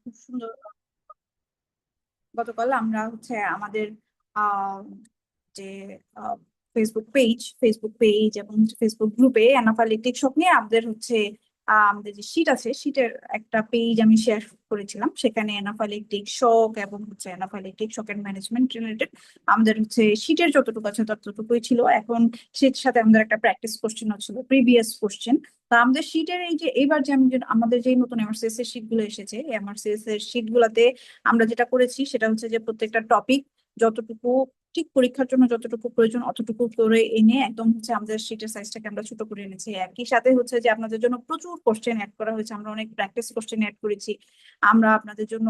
খুব সুন্দর। গতকাল আমরা হচ্ছে আমাদের আহ, যে ফেসবুক পেজ এবং ফেসবুক গ্রুপে অ্যানাফালিটিক শক নিয়ে আমাদের হচ্ছে আমাদের যে শীট আছে, শীটের একটা পেজ আমি শেয়ার করেছিলাম। সেখানে অ্যানাফাইলেকটিক শক এবং হচ্ছে অ্যানাফাইলেকটিক শকের ম্যানেজমেন্ট রিলেটেড আমাদের হচ্ছে শীটের যতটুকু আছে ততটুকুই ছিল। এখন শীতের সাথে আমাদের একটা প্র্যাকটিস কোশ্চেন ছিল, প্রিভিয়াস কোশ্চেন। তা আমাদের শীটের এই যে এবার যে আমাদের যে নতুন এমআরসিএস এর শীট গুলো এসেছে, এমআরসিএস এর শীট গুলাতে আমরা যেটা করেছি সেটা হচ্ছে যে প্রত্যেকটা টপিক যতটুকু ঠিক পরীক্ষার জন্য যতটুকু প্রয়োজন অতটুকু করে এনে একদম হচ্ছে আমাদের শীটের সাইজটাকে আমরা ছোট করে এনেছি। একই সাথে হচ্ছে যে আপনাদের জন্য প্রচুর কোশ্চেন অ্যাড করা হয়েছে, আমরা অনেক প্র্যাকটিস কোশ্চেন অ্যাড করেছি। আমরা আপনাদের জন্য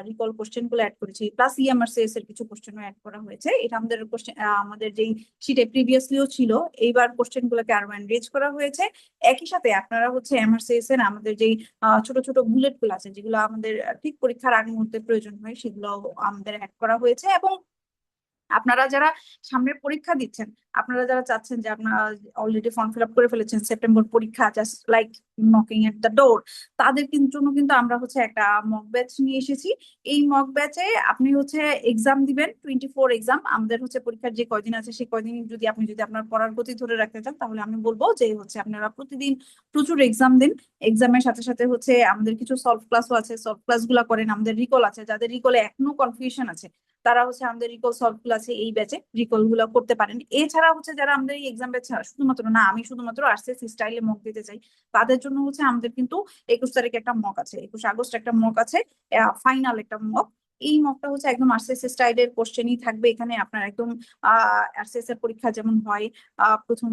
রিকল কোশ্চেন গুলো অ্যাড করেছি, প্লাস ইএমআরসিএস এর কিছু কোশ্চেনও অ্যাড করা হয়েছে। এটা আমাদের কোশ্চেন আমাদের যেই শীটে প্রিভিয়াসলিও ছিল, এইবার কোশ্চেন গুলোকে আরো এনরিচ করা হয়েছে। একই সাথে আপনারা হচ্ছে এমআরসিএস এর আমাদের যেই ছোট ছোট বুলেট গুলো আছে, যেগুলো আমাদের ঠিক পরীক্ষার আগে মুহূর্তে প্রয়োজন হয়, সেগুলো আমাদের অ্যাড করা হয়েছে। এবং আপনারা যারা সামনের পরীক্ষা দিচ্ছেন, আপনারা যারা চাচ্ছেন যে আপনারা অলরেডি ফর্ম ফিল আপ করে ফেলেছেন, সেপ্টেম্বর পরীক্ষা just like knocking at the door, তাদের জন্য কিন্তু আমরা হচ্ছে একটা মক ব্যাচ নিয়ে এসেছি। এই মক ব্যাচে আপনি হচ্ছে এক্সাম দিবেন, 24 এক্সাম আমাদের হচ্ছে পরীক্ষার যে কয়দিন আছে সেই কয়দিন যদি আপনি আপনার পড়ার গতি ধরে রাখতে চান, তাহলে আমি বলবো যে হচ্ছে আপনারা প্রতিদিন প্রচুর এক্সাম দিন। এক্সামের সাথে সাথে হচ্ছে আমাদের কিছু সলভ ক্লাসও আছে, সলভ ক্লাস গুলা করেন। আমাদের রিকল আছে, যাদের রিকলে এখনো কনফিউশন আছে তারা হচ্ছে আমাদের রিকল সলভ ক্লাসে এই ব্যাচে রিকল গুলো করতে পারেন। এছাড়া হচ্ছে যারা আমাদের এই এক্সাম ব্যাচ শুধুমাত্র না, আমি শুধুমাত্র আরসিএস স্টাইলে মক দিতে চাই, তাদের জন্য হচ্ছে আমাদের কিন্তু 21 তারিখে একটা মক আছে, 21 আগস্ট একটা মক আছে, ফাইনাল একটা মক। এই মকটা হচ্ছে একদম আরসিএস স্টাইলের কোশ্চেনই থাকবে। এখানে আপনার একদম আরসিএস এর পরীক্ষা যেমন হয়, প্রথম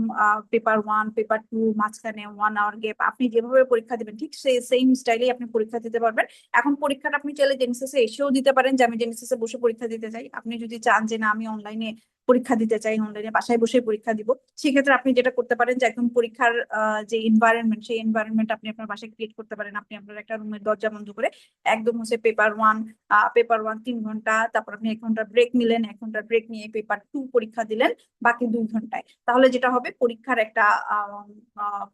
পেপার 1 পেপার 2, মাঝখানে 1 আওয়ার গ্যাপ, আপনি যেভাবে পরীক্ষা দিবেন ঠিক সেই সেম স্টাইলে আপনি পরীক্ষা দিতে পারবেন। এখন পরীক্ষাটা আপনি চাইলে জেনেসিসে এসেও দিতে পারেন, যে আমি জেনেসিসে বসে পরীক্ষা দিতে চাই। আপনি যদি চান যে না আমি অনলাইনে পরীক্ষা দিতে চাই, অনলাইনে বাসায় বসে পরীক্ষা দিব, সেক্ষেত্রে আপনি যেটা করতে পারেন যে একদম পরীক্ষার যে এনভায়রনমেন্ট, সেই এনভায়রনমেন্ট আপনি আপনার বাসায় ক্রিয়েট করতে পারেন। আপনি আপনার একটা রুমের দরজা বন্ধ করে একদম হচ্ছে পেপার ওয়ান 3 ঘন্টা, তারপর আপনি 1 ঘন্টা ব্রেক নিলেন, 1 ঘন্টা ব্রেক নিয়ে পেপার 2 পরীক্ষা দিলেন বাকি 2 ঘন্টায়। তাহলে যেটা হবে পরীক্ষার একটা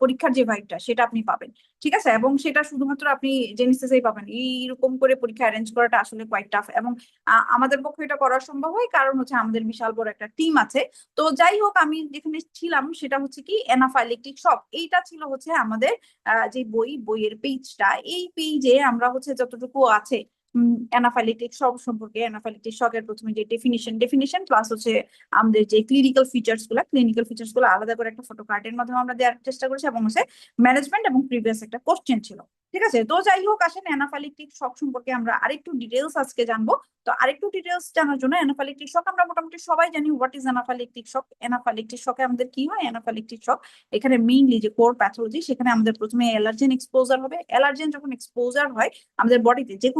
পরীক্ষার যে ভাইবটা সেটা আপনি পাবেন। ঠিক আছে, এবং সেটা শুধুমাত্র আপনি জেনেসিসেই পাবেন। এইরকম করে পরীক্ষা অ্যারেঞ্জ করাটা আসলে কোয়াইট টাফ, এবং আমাদের পক্ষে এটা করা সম্ভব হয় কারণ হচ্ছে আমাদের বিশাল বড় একটা টিম আছে। তো যাই হোক, আমি যেখানে ছিলাম সেটা হচ্ছে কি এনাফাইলেকটিক শক, এইটা ছিল হচ্ছে আমাদের যে বইয়ের পেজটা। এই পেজে আমরা হচ্ছে যতটুকু আছে অ্যানাফাইলেটিক শক সম্পর্কে, অ্যানাফাইলেটিক শকের প্রথমে যে ডেফিনিশন প্লাস হচ্ছে আমাদের যে ক্লিনিক্যাল ফিচার্স গুলো আলাদা করে একটা ফটো কার্ডের মাধ্যমে আমরা দেওয়ার চেষ্টা করেছি, এবং হচ্ছে ম্যানেজমেন্ট এবং প্রিভিয়াস একটা কোশ্চেন ছিল। ঠিক আছে, তো যাই হোক, আসেন অ্যানাফাইলেটিক শক সম্পর্কে আমরা আরেকটু ডিটেলস আজকে জানবো। তো আরেকটু ডিটেলস জানার জন্য, অ্যানাফাইলেটিক শক আমরা মোটামুটি সবাই জানি হোয়াট ইজ অ্যানাফাইলেটিক শক। অ্যানাফাইলেটিক শকে আমাদের কি হয়? অ্যানাফাইলেটিক শক এখানে মেইনলি যে কোর প্যাথোলজি, সেখানে আমাদের প্রথমে অ্যালার্জেন এক্সপোজার হবে। অ্যালার্জেন যখন এক্সপোজার হয় আমাদের বডিতে, যে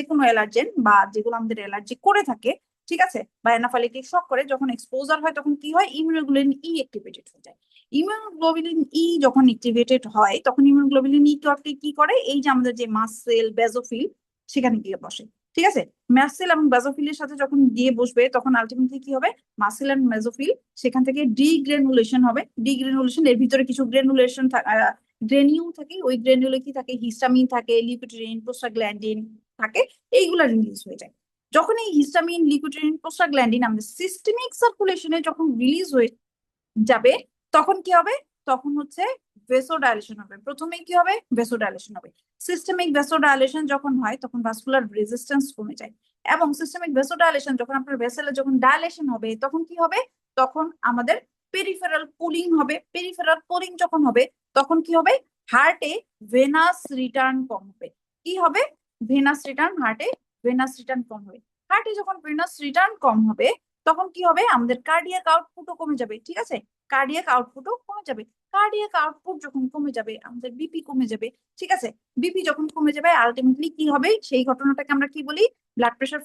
কোনো অ্যালার্জেন বা যেগুলো আমাদের অ্যালার্জি করে থাকে, ঠিক আছে, বা অ্যানাফাইলেটিক শক করে, যখন এক্সপোজার হয় তখন কি হয়? ইমিউনোগ্লোবিলিন ই অ্যাক্টিভেটেড হয়ে যায়। ইমিউনোগ্লোবিলিন ই যখন অ্যাক্টিভেটেড হয় তখন ইমিউনোগ্লোবিলিন ই তো আপনি কি করে, এই যে আমাদের যে মাসেল বেজোফিল সেখানে গিয়ে বসে। ঠিক আছে, ম্যাসেল এবং বেজোফিলের সাথে যখন গিয়ে বসবে তখন আলটিমেটলি কি হবে? মাসেল এন্ড মেজোফিল সেখান থেকে ডিগ্রেনুলেশন হবে। ডিগ্রেনুলেশন এর ভিতরে কিছু গ্রেনিউল থাকে, ওই গ্রেনিউলে কি থাকে? হিস্টামিন থাকে, লিউকোট্রিয়েন, প্রোস্টাগ্ল্যান্ডিন থাকে, এইগুলা রিলিজ হয়ে যায়। যখন এই হিস্টামিন, লিউকোট্রিয়েন, প্রোস্টাগ্ল্যান্ডিন আমাদের সিস্টেমিক সার্কুলেশনে যখন রিলিজ হয়ে যাবে, তখন কি হবে? তখন হচ্ছে ভেসোডাইলেশন হবে। প্রথমে কি হবে? ভেসোডাইলেশন হবে। সিস্টেমিক ভেসোডাইলেশন যখন হয় তখন ভাস্কুলার রেজিস্ট্যান্স কমে যায়। এবং সিস্টেমিক ভেসোডাইলেশন যখন আপনার ভেসেলে যখন ডাইলেশন হবে তখন কি হবে? তখন আমাদের পেরিফেরাল পুলিং হবে। পেরিফেরাল পুলিং যখন হবে তখন কি হবে? হার্টে ভেনাস রিটার্ন কম হবে। কি হবে? ভেনাস রিটার্ন, হার্টে ভেনাস রিটার্ন কম হবে। হার্টে যখন ভেনাস রিটার্ন কম হবে তখন কি হবে? আমাদের কার্ডিয়াক আউটপুটও কমে যাবে। ঠিক আছে, কার্ডিয়াক আউটপুটও কমে যাবে। কার্ডিয়াক আউটপুট যখন কমে যাবে আমাদের বিপি কমে যাবে। ঠিক আছে, বিপি যখন কমে যাবে আলটিমেটলি কি হবে? সেই ঘটনাটাকে আমরা কি বলি? ব্লাড প্রেশার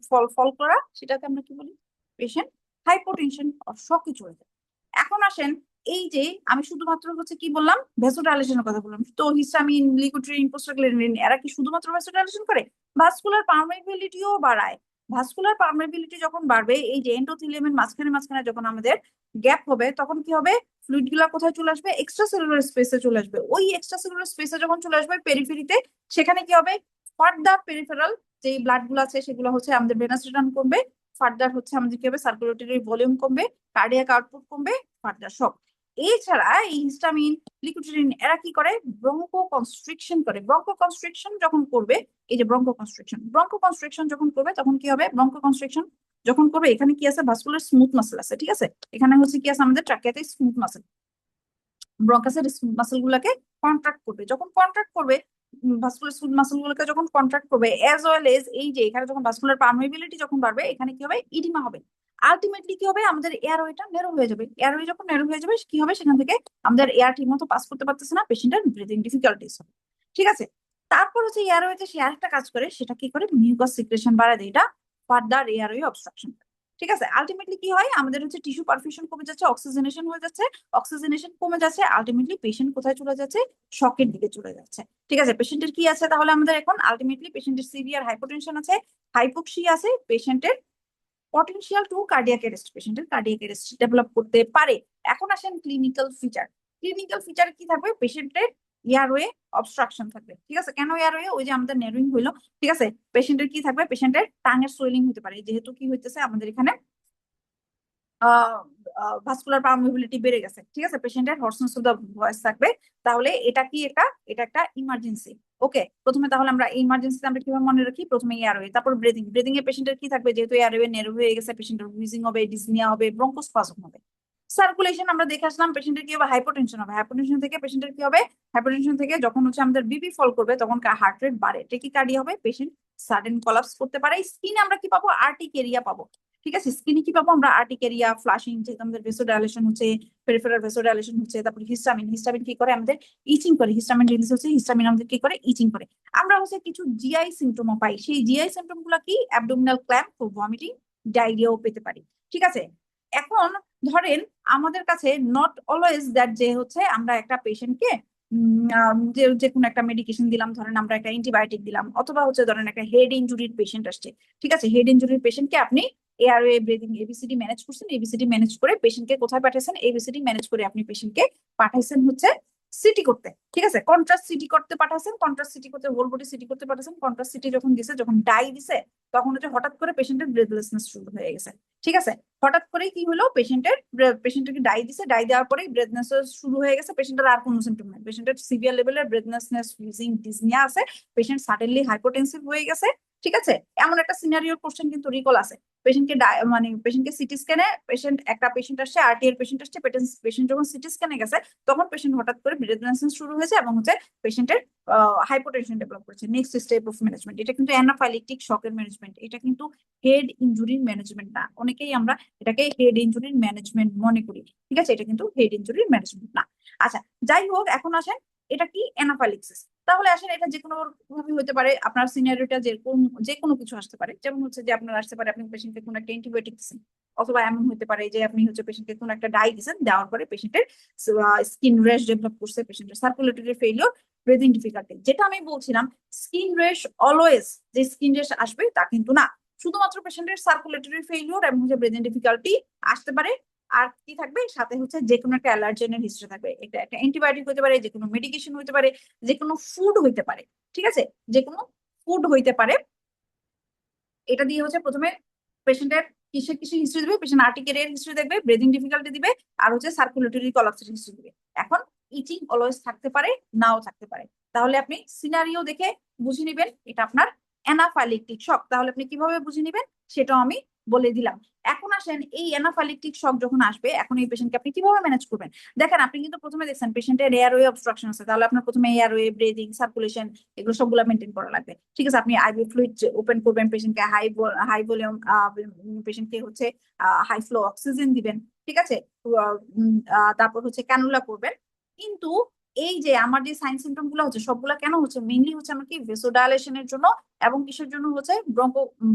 ফল ফল করা, সেটাকে আমরা কি বলি? পেশেন্ট হাইপোটেনশন অর শকে চলে যায়। এখন আসেন, এই যে আমি শুধুমাত্র হচ্ছে কি বললাম? ভেসোডাইলেশনের কথা বললাম। তো হিস্টামিন, লিকোট্রিন, প্রোস্টাগ্ল্যান্ডিন এরা কি শুধুমাত্র ভেসোডাইলেশন করে? ভাস্কুলার পার্মেবিলিটিও বাড়ায়। ভাস্কুলার পার্মেবিলিটি যখন বাড়বে, এই যে এন্ডোথেলিয়ামের মাঝখানে মাঝখানে যখন আমাদের গ্যাপ হবে তখন কি হবে? ফ্লুইড গুলা কোথায় চলে আসবে? এক্সট্রা সেলুলার স্পেসে চলে আসবে। ওই এক্সট্রা সেলুলার স্পেসে যখন চলে আসবে পেরিফেরিতে, সেখানে কি হবে? ফার্দার পেরিফেরাল যে ব্লাড গুলো আছে সেগুলো হচ্ছে আমাদের ভেনাস রিটার্ন কমবে, ফার্দার হচ্ছে আমাদের কি হবে, সার্কুলেটরি ভলিউম কমবে, কার্ডিয়াক আউটপুট কমবে, ফার্দার সব। এছাড়া এই হিস্টামিন, লিকোট্রিন এরা কি করে, ব্রঙ্কো কনস্ট্রিকশন করে। ব্রঙ্কো কনস্ট্রিকশন যখন করবে, এই যে ব্রঙ্কো কনস্ট্রিকশন যখন করবে তখন কি হবে, ব্রঙ্কো কনস্ট্রিকশন যখন করবে এখানে কি আছে, ভাস্কুলার স্মুথ মাসেল আছে, ঠিক আছে। এখানে হচ্ছে কি আছে, আমাদের ট্রাকিয়াতে স্মুথ মাসেল, ব্রঙ্কাসের স্মুথ মাসেল গুলাকে কন্ট্রাক্ট করবে। যখন কন্ট্রাক্ট করবে, ভাস্কুলার স্মুথ মাসেল গুলোকে যখন কন্ট্রাক্ট করবে, এজ ওয়েল এজ এই যে এখানে যখন ভাস্কুলার পারমিবিলিটি যখন বাড়বে, এখানে কি হবে, ইডিমা হবে। আলটিমেটলি কি হবে, আমাদের এয়ারওয়েটা ন্যারো হয়ে যাবে। এয়ারওয়ে যখন ন্যারো হয়ে যাবে কি হবে, সেখান থেকে আমাদের এয়ার ঠিক মতো পাস করতে পারতেছে না, পেশেন্টের ব্রিদিং ডিফিকাল্টিস হবে, ঠিক আছে। তারপর হচ্ছে এয়ারওয়েতে সে আরেকটা কাজ করে, সেটা কি করে, মিউকাস সিক্রেশন বাড়ায় দেয়, এটা ফার্দার এয়ারওয়ে অবস্ট্রাকশন। ঠিক আছে, আলটিমেটলি কি হয়, আমাদের হচ্ছে টিস্যু পারফিউশন কমে যাচ্ছে, অক্সিজেনেশন হয়ে যাচ্ছে, অক্সিজেনেশন কমে যাচ্ছে, আলটিমেটলি পেশেন্ট কোথায় চলে যাচ্ছে, শকের দিকে চলে যাচ্ছে। ঠিক আছে, পেশেন্টের কি আছে তাহলে, আমাদের এখন আলটিমেটলি পেশেন্টের সিভিয়ার হাইপোটেনশন আছে, হাইপোক্সিয়া আছে, পেশেন্টের পটেনশিয়াল টু কার্ডিয়াক অ্যারেস্ট, পেশেন্টের কার্ডিয়াক অ্যারেস্ট ডেভেলপ করতে পারে। এখন আসেন ক্লিনিক্যাল ফিচার। ক্লিনিক্যাল ফিচার কি থাকবে, পেশেন্টের এয়ারওয়ে অবস্ট্রাকশন থাকবে। ঠিক আছে, কেন এয়ারওয়ে, ওই যে আমাদের নেরোইং হইলো। ঠিক আছে, পেশেন্টের কি থাকবে, পেশেন্টের টাঙের সোয়েলিং হতে পারে, যেহেতু কি হইতেছে আমাদের এখানে ভাস্কুলার পারমিবিলিটি বেড়ে গেছে। ঠিক আছে, পেশেন্টের হর্সনেস অফ দ্য ভয়েস থাকবে। তাহলে এটা কি, এটা একটা ইমার্জেন্সি। ওকে, প্রথমে তাহলে আমরা ইমার্জেন্সিতে আমরা কিভাবে মনে রাখি, প্রথমে এয়ারওয়ে, তারপর ব্রিদিং। ব্রিদিং এ পেশেন্টের কি থাকবে, যেহেতু এয়ারওয়ে নেরো হয়ে গেছে, পেশেন্টের হুইজিং হবে, ডিসনিয়া হবে, ব্রঙ্কোস্পাজম হবে। সার্কুলেশন আমরা দেখে আসলাম, পেশেন্টের কি হবে, হাইপোটেনশন হবে। হাইপোটেনশন থেকে পেশেন্টের কি হবে, হাইপোটেনশন থেকে যখন হচ্ছে আমাদের বিপি ফল করবে, তখন হার্ট রেট বাড়ে, টেকিকার্ডিয়া হবে, পেশেন্ট সাডেন কলাপস করতে পারে। স্কিনে আমরা কি পাবো, আর্টিকেরিয়া পাবো। ঠিক আছে, স্কিনে কি পাবো আমরা, আর্টিকেরিয়া, ফ্লাশিং, যেহেতু আমাদের ভেসোডাইলেশন হচ্ছে, পেরিফেরাল ভেসোডাইলেশন হচ্ছে। তারপর হিস্টামিন, হিস্টামিন কি করে, আমাদের ইচিং করে, হিস্টামিন রিলিজ হচ্ছে, হিস্টামিন আমাদের কি করে, ইচিং করে। আমরা হচ্ছে কিছু জিআই সিমটমও পাই, সেই জিআই সিমটম গুলো কি, অ্যাবডোমিনাল ক্ল্যাম্প, ভমিটিং, ডায়রিয়াও পেতে পারি। ঠিক আছে, এখন ধরেন আমাদের কাছে নট অলওয়েজ দ্যাট, যে হচ্ছে আমরা একটা পেশেন্টকে যে যে কোনো একটা মেডিকেশন দিলাম, ধরেন আমরা একটা অ্যান্টিবায়োটিক দিলাম, অথবা হচ্ছে ধরেন একটা হেড ইনজুরির পেশেন্ট আসছে। ঠিক আছে, হেড ইনজুরির পেশেন্টকে আপনি এয়ারওয়ে, ব্রিদিং, এবিসিডি ম্যানেজ করছেন, এবিসিডি ম্যানেজ করে পেশেন্টকে কোথায় পাঠাইছেন, এবিসিডি ম্যানেজ করে আপনি পেশেন্টকে পাঠাইছেন হচ্ছে সিটি করতে। ঠিক আছে, কন্ট্রাস্ট সিটি করতে পাঠাচ্ছেন, কন্ট্রাস্ট সিটি করতে, হোল বডি সিটি করতে পাঠাচ্ছেন। কন্ট্রাস্ট সিটি যখন দিছে, যখন ডাই দিছে, তখন হচ্ছে হঠাৎ করে পেশেন্টের ব্রেথলেসনেস শুরু হয়ে গেছে। ঠিক আছে, হঠাৎ করে কি হলো, পেশেন্টের ডাই দিছে, ডাই দেওয়ার পরে ব্রেথনেসনেস শুরু হয়ে গেছে, পেশেন্টের আর কোনো সিমটম নাই, পেশেন্টের সিভিয়ার লেভেলের ব্রেথনেসনেস, হুইজিং, ডিসনিয়া আছে, পেশেন্ট সাডেনলি হাইপোটেনসিভ হয়ে গেছে। ঠিক আছে, এমন একটা সিনারিওর কোশ্চেন কিন্তু রিকল আছে। পেশেন্টকে মানে পেশেন্টকে সিটি স্ক্যানে, পেশেন্ট আসছে, আরটিএর পেশেন্ট আসছে, পেশেন্ট যখন সিটি স্ক্যানে গেছে, তখন পেশেন্ট হঠাৎ করে ব্রেথলেসনেস শুরু হয়েছে এবং হচ্ছে পেশেন্টের হাইপোটেনশন ডেভেলপ করেছে। নেক্সট স্টেপ অফ ম্যানেজমেন্ট, এটা কিন্তু অ্যানাফাইলেকটিক শকের ম্যানেজমেন্ট, এটা কিন্তু হেড ইনজুরির ম্যানেজমেন্ট না। অনেকেই আমরা এটাকে হেড ইনজুরির ম্যানেজমেন্ট মনে করি। ঠিক আছে, এটা কিন্তু হেড ইনজুরির ম্যানেজমেন্ট না। আচ্ছা, যাই হোক, এখন আসেন এটা কি, অ্যানাফাইলেক্সিস। তাহলে আসেন এটা যে কোনো ভাবে হতে পারে, আপনার সিনারিওটা যেরকম, যে কোনো কিছু আসতে পারে। যেমন হচ্ছে যে আপনার আসতে পারে, আপনি পেশেন্টকে কোনো একটা অ্যান্টিবায়োটিক দিচ্ছেন, অথবা এমন হতে পারে যে আপনি হচ্ছে পেশেন্টকে কোনো একটা ডাই দিচ্ছেন, দেওয়ার পরে পেশেন্টের স্কিন র্যাশ ডেভেলপ করছে, পেশেন্টের সার্কুলেটরি ফেইলিওর, ব্রিদিং ডিফিকাল্টি। যেটা আমি বলছিলাম, স্কিন র্যাশ অলওয়েজ যে স্কিন র্যাশ আসবে তা কিন্তু না, শুধুমাত্র পেশেন্টের সার্কুলেটরি ফেইলিওর এবং হচ্ছে ব্রিদিং ডিফিকাল্টি আসতে পারে। আর কি থাকবে সাথে, হচ্ছে যে কোনো একটা অ্যালার্জেনের হিস্ট্রি থাকবে। এটা একটা অ্যান্টিবায়োটিক হতে পারে, যে কোনো মেডিকেশন হতে পারে, যে কোনো ফুড হইতে পারে। ঠিক আছে, যে কোনো ফুড হইতে পারে। এটা দিয়ে হচ্ছে প্রথমে পেশেন্টের কিসের কিসের হিস্ট্রি দিবে, পেশেন্ট আর্টিকেরিয়ার হিস্ট্রি দেখবে, ব্রিদিং ডিফিকাল্টি দিবে, আর হচ্ছে সার্কুলেটরি কলাপসের হিস্ট্রি দিবে। এখন ইচিং অলওয়েজ থাকতে পারে, নাও থাকতে পারে। তাহলে আপনি সিনারিও দেখে বুঝে নিবেন এটা আপনার অ্যানাফাইলেকটিক শক। তাহলে আপনি কিভাবে বুঝে নিবেন সেটাও আমি বলে দিলাম। এখন আসেন, এই অ্যানাফাইলেকটিক শক যখন আসবে, এখন এই পেশেন্টকে আপনি কিভাবে ম্যানেজ করবেন। দেখেন, আপনি কিন্তু প্রথমে দেখছেন পেশেন্টের এয়ারওয়ে অবস্ট্রাকশন আছে, তাহলে আপনার প্রথমে এয়ারওয়ে, ব্রিদিং, সার্কুলেশন, এগুলো সবগুলো মেনটেন করা লাগবে। ঠিক আছে, আপনি আইভি ফ্লুইড ওপেন করবেন, পেশেন্টকে হাই ভলিউম, পেশেন্টকে হচ্ছে হাই ফ্লো অক্সিজেন দিবেন। ঠিক আছে, তারপর হচ্ছে ক্যানুলা করবেন। কিন্তু এই যে আমার যে সাইন সিমটম গুলো হচ্ছে, সবগুলা কেন হচ্ছে, মেইনলি হচ্ছে আমার কি, ভেসোডাইলেশনের জন্য এবং কিসের জন্য হচ্ছে,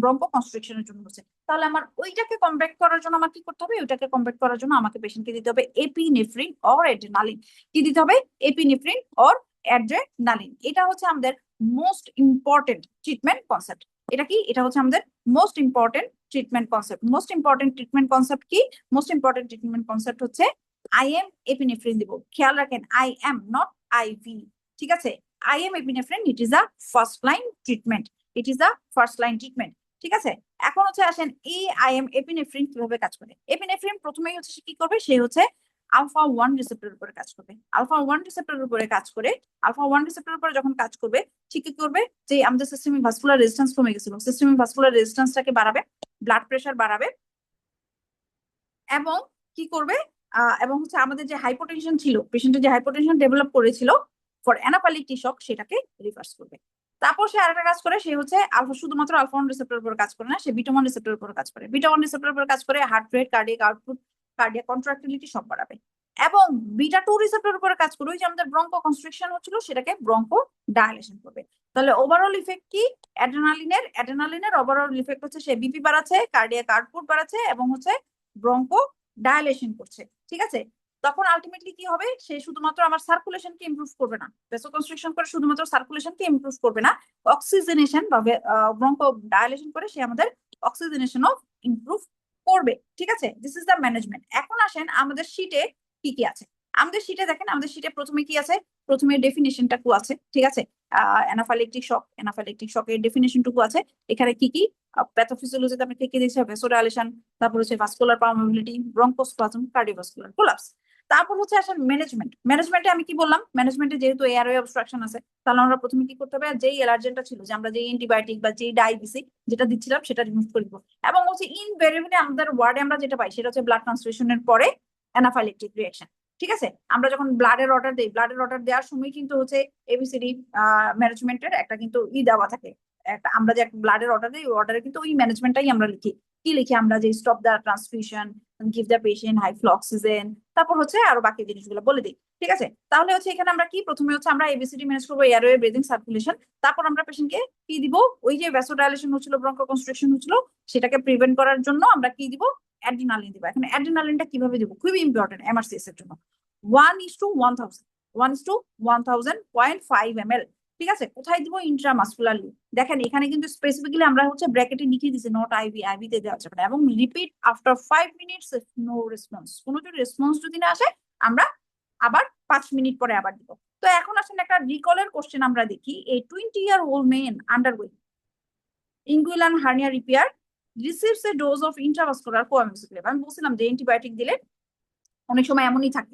ব্রঙ্কো কনস্ট্রিকশনের জন্য হচ্ছে। তাহলে আমার ওইটাকে কমব্যাট করার জন্য আমার কি করতে হবে, ওইটাকে কমব্যাট করার জন্য আমাকে পেশেন্টকে দিতে হবে এপিনেফ্রিন অর অ্যাড্রেনালিন। কি দিতে হবে, এপিনেফ্রিন অর অ্যাড্রেনালিন। এটা হচ্ছে আমাদের মোস্ট ইম্পর্টেন্ট ট্রিটমেন্ট কনসেপ্ট। এটা কি, এটা হচ্ছে আমাদের most important treatment concept. Most important treatment concept কি, মোস্ট ইম্পর্টেন্ট ট্রিটমেন্ট কনসেপ্ট হচ্ছে আই এম এপিনেফ্রিন দিব। খেয়াল রাখেন, আই এম, নট আইভি। ঠিক আছে, IM epinephrine, it is a first line treatment. It is a first line treatment. ঠিক আছে, এখন হচ্ছে আসেন এই IM epinephrine কিভাবে কাজ করে। এপিনেফ্রিন প্রথমেই হচ্ছে সে কি করবে, সে হচ্ছে আলফা 1 রিসেপ্টরের উপরে কাজ করবে। আলফা 1 রিসেপ্টরের উপরে কাজ করে, আলফা 1 রিসেপ্টরের উপরে যখন কাজ করবে, সে কি করবে, যে আমাদের সিস্টেমিক ভাস্কুলার রেজিস্ট্যান্স কমে গেছিল, সিস্টেমিক ভাস্কুলার রেজিস্ট্যান্সটাকে বাড়াবে, ব্লাড প্রেশার বাড়াবে, এবং কি করবে, এবং হচ্ছে আমাদের যে হাইপোটেনশন ছিল, পেশেন্টের যে হাইপোটেনশন ডেভেলপ করেছিল ফর অ্যানাফাইলেকটিক শক, সেটাকে রিভার্স করবে। তারপর সে আরেকটা কাজ করে, সে হচ্ছে আলফা, শুধুমাত্র আলফা 1 রিসেপ্টরের উপর কাজ করে না, সে বিটা 1 রিসেপ্টরের উপর কাজ করে। বিটা 1 রিসেপ্টরের উপর কাজ করে heart rate, cardiac output, cardiac contractility সব বাড়াবে। এবং বিটা 2 রিসেপ্টরের উপর কাজ করে, ওই যে আমাদের ব্রঙ্কো কনস্ট্রিকশন হচ্ছিল, সেটাকে ব্রঙ্কো ডায়ালেশন করবে। তাহলে ওভারঅল ইফেক্ট কি, অ্যাড্রেনালিনের ওভারঅল ইফেক্ট হচ্ছে সে বিপি বাড়াচ্ছে, কার্ডিয়াক আউটপুট বাড়াচ্ছে, এবং হচ্ছে ব্রঙ্কো ডায়ালেশন করছে। ঠিক আছে, তখন আলটিমেটলি কি হবে, সে শুধুমাত্র আমার সার্কুলেশনকে ইমপ্রুভ করবে না, ভেসোকনস্ট্রিকশন করে শুধুমাত্র সার্কুলেশনকে ইমপ্রুভ করবে না, অক্সিজেনেশন বা ব্রঙ্কো ডায়ালেশন করে সে আমাদের অক্সিজেনেশনও ইমপ্রুভ করবে। ঠিক আছে, দিস ইজ দ্য ম্যানেজমেন্ট। এখন আসেন আমাদের শীটে কি কি আছে। আমাদের শীটে দেখেন, আমাদের শীটে প্রথমে কি আছে, প্রথমে ডেফিনেশনটা কু আছে। ঠিক আছে, অ্যানাফাইলেকটিক শকের ডেফিনেশনটুকু আছে। এখানে কি কি প্যাথোফিজিওলজিতে আমরা কি কি দিয়েছি, ভেসোডাইলেশন, তারপর হচ্ছে vascular permeability, bronchospasm, cardiovascular collapse. তারপর হচ্ছে আসলে ম্যানেজমেন্টে আমি কি বললাম, ম্যানেজমেন্টে যেহেতু এয়ারওয়ে অবস্ট্রাকশন আছে, তাহলে আমরা প্রথমে কি করতে হবে, যেই অ্যালার্জেনটা ছিল, যে আমরা যে অ্যান্টিবায়োটিক বা যেই ডাই দিছি, যেটা দিচ্ছিলাম, সেটা রিমুভ করে দিব। এবং হচ্ছে ইনভেরিয়েবলি আমাদের ওয়ার্ডে আমরা যেটা পাই, সেটা হচ্ছে ব্লাড ট্রান্সফিউশনের পরে অ্যানাফাইলেকটিক রিঅ্যাকশন। ঠিক আছে, আমরা যখন ব্লাডের অর্ডার দিই, ব্লাডের অর্ডার দেওয়ার সময় কিন্তু হচ্ছে এবিসিডি ম্যানেজমেন্টের একটা কিন্তু দেওয়া থাকে, একটা আমরা যে ব্লাডের অর্ডার দিই, ওই অর্ডারে কিন্তু ওই ম্যানেজমেন্টটাই আমরা লিখি। কি লিখি আমরা, যে stop the transfusion, give the patient high flow oxygen, তারপর হচ্ছে আরো বাকি জিনিসগুলো বলে দিই। ঠিক আছে, তাহলে হচ্ছে এখানে আমরা কি, প্রথমে হচ্ছে আমরা এবিসিডি ম্যানেজ করবো, এয়ারওয়ে, ব্রিদিং, সার্কুলেশন। তারপর আমরা পেশেন্টকে কি দিব, ওই যে ভ্যাসোডাইলেশন হচ্ছিল, ব্রঙ্কো কনস্ট্রিকশন হচ্ছিল, সেটাকে প্রিভেন্ট করার জন্য আমরা কি দিব, অ্যাড্রিনালিন দিব। এখন অ্যাড্রিনালিনটা কিভাবে দিব, খুবই ইম্পর্টেন্ট এমআরসিএস এর জন্য। 1:1000, 1:1000 0.5 ml। ঠিক আছে, কোথায় দিব, ইন্ট্রামাসকুলারলি। দেখেন এখানে কিন্তু স্পেসিফিক্যালি আমরা হচ্ছে ব্র্যাকেটে লিখে দিছি, নট আইভি, আইভি তে দেওয়া যাবে না। এবং repeat after 5 minutes, no response, কোনো যদি রেসপন্স যদি না আসে, আমরা আবার 5 মিনিট পরে আবার দিব। তো এখন আসলে একটা রিকলের কোশ্চেন আমরা দেখি, এই 20-year-old man undergoing inguinal hernia repair receives a dose of intravascular coagulosilin। আমি বলছিলাম যে অ্যান্টিবায়োটিক দিলে অনেক সময় এমনই থাকে,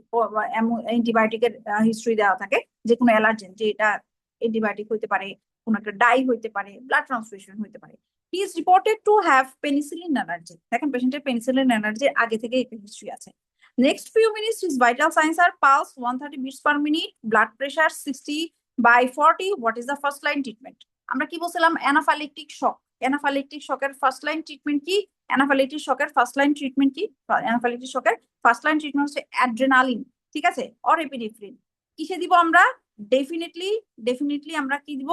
অ্যান্টিবায়োটিকের হিস্ট্রি দেওয়া থাকে, যে কোনো অ্যালার্জেন, যে এটা অ্যান্টিবায়োটিক হইতে পারে, কোন একটা ডাই হইতে পারে, ব্লাড ট্রান্সফিউশন হইতে পারে। He is reported to have penicillin allergy. দেখেন পেশেন্টের পেনিসিলিন অ্যালার্জির আগে থেকে একটা হিস্ট্রি আছে। Next few minutes his vital signs are pulse 130 beats per minute, blood pressure 60/40। What is the first line treatment? আমরা কি বলছিলাম, অ্যানাফাইলেকটিক শক। অ্যানাফাইলেকটিক শকের ফার্স্ট লাইন ট্রিটমেন্ট কি? অ্যানাফাইলেকটিক শকের ফার্স্ট লাইন ট্রিটমেন্ট কি? অ্যানাফাইলেকটিক শকের first line treatment হচ্ছে adrenaline. ঠিক আছে, অর এপিনেফ্রিন। কিসে দিব আমরা? ডেফিনেটলি আমরা কি দিব,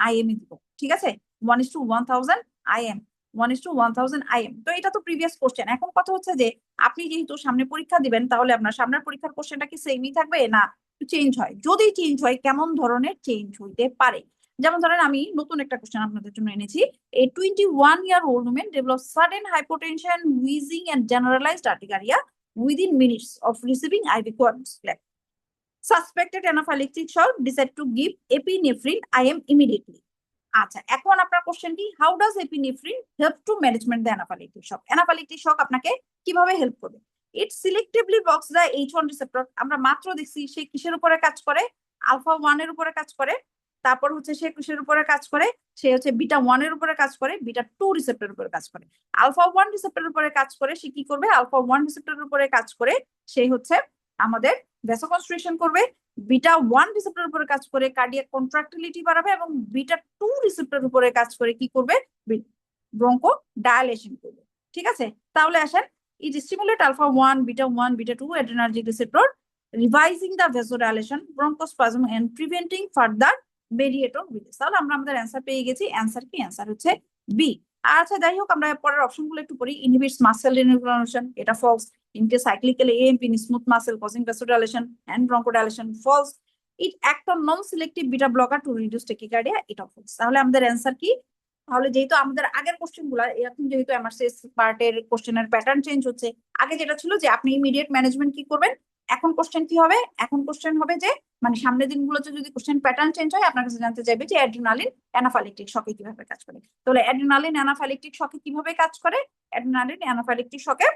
আইএম দিব। ঠিক আছে, 1:1000 IM, 1:1000 IM। তো এটা তো প্রিভিয়াস কোশ্চেন। এখন কথা হচ্ছে যে আপনি যেহেতু সামনে পরীক্ষা দিবেন, তাহলে আপনার সামনের পরীক্ষার কোশ্চেনটা কি সেমই থাকবে, না চেঞ্জ হয়? যদি চেঞ্জ হয়, কেমন ধরনের চেঞ্জ হইতে পারে? যেমন ধরেন আমি নতুন একটা কোশ্চেন আপনাদের জন্য এনেছি। A 21-year-old woman develops sudden hypotension, wheezing, and generalized urticaria within minutes of receiving IV coagulant. Suspected anaphylactic shock, decide to give epinephrine IM immediately. আচ্ছা, এখন আপনার কোশ্চেন কি, how does epinephrine help to management the anaphylactic shock? Anaphylactic shock আপনাকে কিভাবে help করবে? It selectively blocks the H1 receptor. আমরা মাত্র দেখছি সে কিসের উপরে কাজ করে, আলফা 1 এর উপরে কাজ করে। তারপর হচ্ছে সে কিসের উপরে কাজ করে, সে হচ্ছে বিটা 1 এর উপরে কাজ করে, বিটা 2 রিসেপ্টরের উপরে কাজ করে। আলফা 1 রিসেপ্টরের উপরে কাজ করে সে কি করবে, আলফা 1 রিসেপ্টরের উপরে কাজ করে সে হচ্ছে আমাদের ভ্যাসোকনস্ট্রিকশন করবে। বিটা 1 রিসেপ্টরের উপরে কাজ করে কার্ডিয়াক কন্ট্রাক্টিলিটি বাড়াবে, এবং বিটা 2 রিসেপ্টরের উপরে কাজ করে কি করবে, ব্রঙ্কো ডায়ালেশন করবে। ঠিক আছে, তাহলে আসেন, it stimulate alpha 1, beta 1, beta 2 adrenergic receptor, revising the vasodilation, bronchospasm, and preventing further mediator release। তাহলে আমরা আমাদের অ্যান্সার পেয়ে গেছি। অ্যান্সার কি? অ্যান্সার হচ্ছে বি। আচ্ছা, যাই হোক, আমরা পরের অপশনগুলো একটু পড়ি। ইনহিবিটস মাসেল রিনিউক্লিয়েশন, এটা false. Intracyclically AMP in smooth muscle causing vasodilation and bronchodilation, false. It act on non-selective beta blocker to reduce tachycardia, এটা false। তাহলে আমাদের অ্যান্সার কি? তাহলে যেহেতু আমাদের আগের কোশ্চেন গুলা, এখন যেহেতু এমআরসিএস পার্টের কোশ্চেনের প্যাটার্ন চেঞ্জ হচ্ছে, আগে যেটা ছিল যে আপনি ইমিডিয়েট ম্যানেজমেন্ট কি করবেন, এখন কোশ্চেন কি হবে? এখন কোশ্চেন হবে যে মানে সামনের দিনগুলোতে যদি কোশ্চেন প্যাটার্ন চেঞ্জ হয়, আপনার কাছে জানতে চাইবে যে অ্যাড্রিনালিন অ্যানাফাইলেকটিক শকে কিভাবে কাজ করে। তাহলে অ্যাড্রিনালিন অ্যানাফাইলেকটিক শকে কিভাবে কাজ করে? অ্যাড্রিনালিন অ্যানাফাইলেকটিক শকে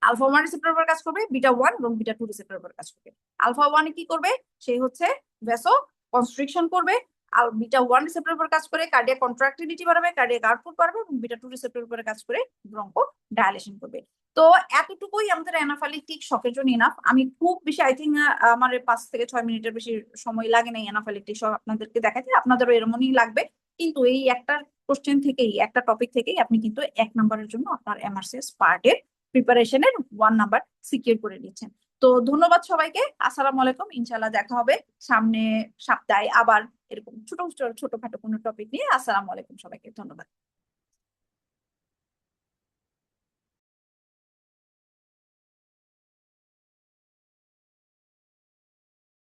আলফা 1 রিসেপ্টর উপর কাজ করবে, বিটা 1 এবং বিটা 2 রিসেপ্টর উপর কাজ করবে। আলফা 1 কি করবে? সে হচ্ছে ভ্যাসো কনস্ট্রিকশন করবে। আর বিটা 1 রিসেপ্টর উপর কাজ করে কার্ডিয়াক কন্ট্রাক্টিলিটি বাড়াবে, কার্ডিয়াক আউটপুট বাড়বে, এবং বিটা 2 রিসেপ্টর উপর কাজ করে ব্রঙ্কো ডায়ালেশন করবে। তো এতটুকুই আমাদের অ্যানাফাইলেকটিক শকের জন্য ইনাফ। আমি খুব বেশি আই থিঙ্ক আমার 5 থেকে 6 মিনিটের বেশি সময় লাগে না অ্যানাফাইলেকটিক শক আপনাদেরকে দেখাতে, আপনাদেরও এরকমই লাগবে। কিন্তু এই একটা কোশ্চেন থেকেই, একটা টপিক থেকেই আপনি কিন্তু 1 নম্বরের জন্য আপনার এমআরসিএস পার্টের প্রিপারেশনের 1 নাম্বার সিকিউর করে নিচ্ছেন। তো ধন্যবাদ সবাইকে। আসসালামু আলাইকুম। ইনশাল্লাহ দেখা হবে সামনে সপ্তাহে আবার এরকম ছোট ছোটখাটো কোনো টপিক নিয়ে। আসসালামু আলাইকুম সবাইকে, ধন্যবাদ।